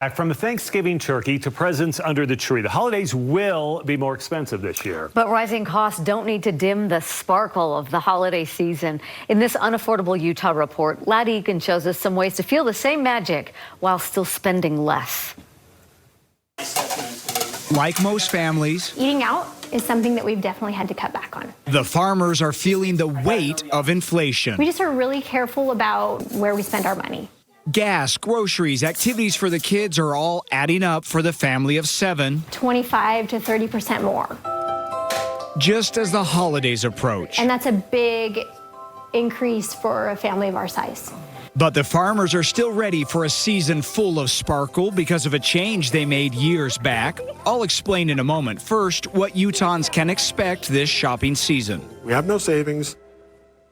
Back from the Thanksgiving turkey to presents under the tree. The holidays will be more expensive this year. But rising costs don't need to dim the sparkle of the holiday season. In this Unaffordable Utah report, Lad Egan shows us some ways to feel the same magic while still spending less. Like most families, eating out is something that we've definitely had to cut back on. the farmers are feeling the weight of inflation. We just are really careful about where we spend our money. Gas, groceries, activities for the kids are all adding up for the family of 7, 25 to 30% more. just as the holidays approach. And that's a big increase for a family of our size. But the farmers are still ready for a season full of sparkle because of a change they made years back. I'll explain in a moment. First, what Utahns can expect this shopping season. We have no savings,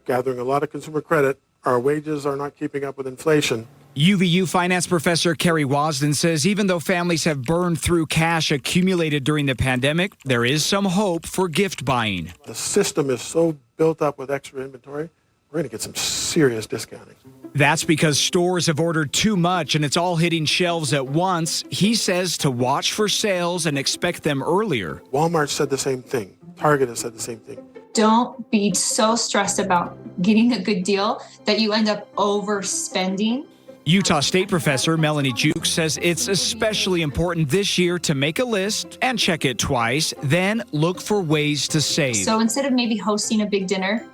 gathering a lot of consumer credit. Our wages are not keeping up with inflation. UVU finance professor Kerry Wasden says even though families have burned through cash accumulated during the pandemic, there is some hope for gift buying. The system is so built up with extra inventory, we're going to get some serious discounting. That's because stores have ordered too much and it's all hitting shelves at once. He says to watch for sales and expect them earlier. Walmart said the same thing. Target has said the same thing. Don't be so stressed about getting a good deal that you end up overspending. Utah State professor Melanie Jukes says it's especially important this year to make a list and check it twice, then look for ways to save. So instead of maybe hosting a big dinner,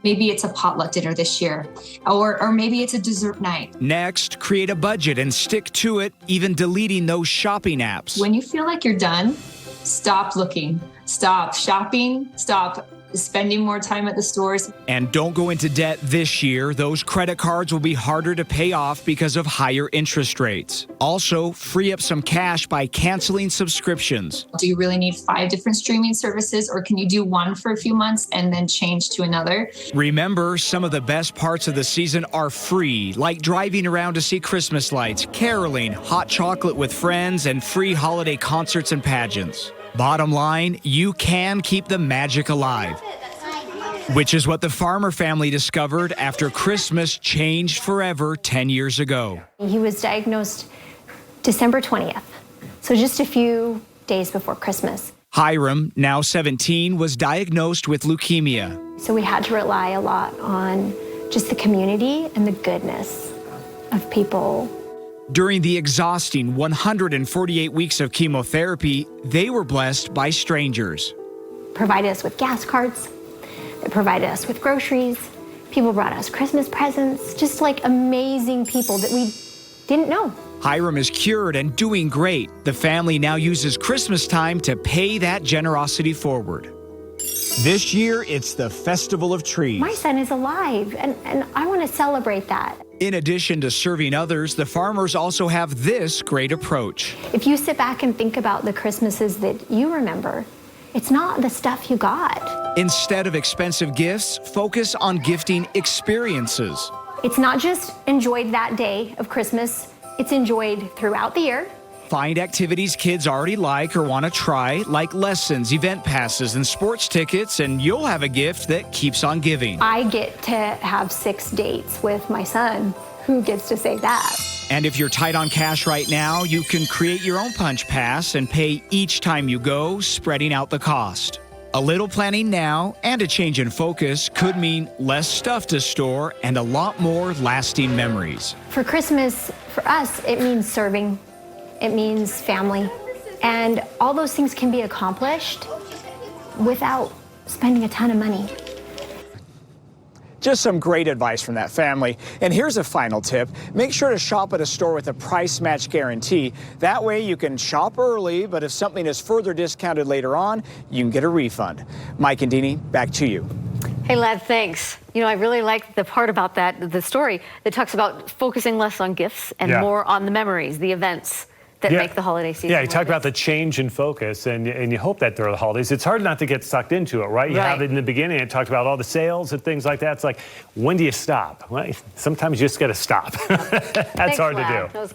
maybe it's a potluck dinner this year, or maybe it's a dessert night. Next, create a budget and stick to it, even deleting those shopping apps. When you feel like you're done, stop looking, stop shopping, stop spending more time at the stores. And don't go into debt this year. Those credit cards will be harder to pay off because of higher interest rates. Also, free up some cash by canceling subscriptions. Do you really need 5 different streaming services, or can you do one for a few months and then change to another? Remember, some of the best parts of the season are free, like driving around to see Christmas lights, caroling, hot chocolate with friends, and free holiday concerts and pageants. Bottom line, you can keep the magic alive, which is what the farmer family discovered after Christmas changed forever 10 years ago. He was diagnosed December 20th, so just a few days before Christmas. Hiram, now 17, was diagnosed with leukemia. So we had to rely a lot on just the community and the goodness of people. During the exhausting 148 weeks of chemotherapy, they were blessed by strangers. Provided us with gas cards. They provided us with groceries. People brought us Christmas presents, just like amazing people that we didn't know. Hiram is cured and doing great. The family now uses Christmas time to pay that generosity forward. This year, it's the Festival of Trees. My son is alive, and I want to celebrate that. In addition to serving others, the farmers also have this great approach. If you sit back and think about the Christmases that you remember, it's not the stuff you got. Instead of expensive gifts, focus on gifting experiences. It's not just enjoyed that day of Christmas, it's enjoyed throughout the year. Find activities kids already like or want to try, like lessons, event passes, and sports tickets, and you'll have a gift that keeps on giving. I get to have 6 dates with my son. Who gets to say that? And if you're tight on cash right now, you can create your own punch pass and pay each time you go, spreading out the cost. A little planning now and a change in focus could mean less stuff to store and a lot more lasting memories. For Christmas, for us, it means serving. It means family. And all those things can be accomplished without spending a ton of money. Just some great advice from that family. And here's a final tip. Make sure to shop at a store with a price match guarantee. That way you can shop early, but if something is further discounted later on, you can get a refund. Mike and Deanie, back to you. Hey, Lad, thanks. You know, I really like the part about the story that talks about focusing less on gifts and more on the memories, the events that make the holiday season. Yeah, you talk about the change in focus, and you hope that during the holidays, it's hard not to get sucked into it, right? You have it in the beginning, it talked about all the sales and things like that. It's like, when do you stop? Well, sometimes you just got to stop. That's hard to do.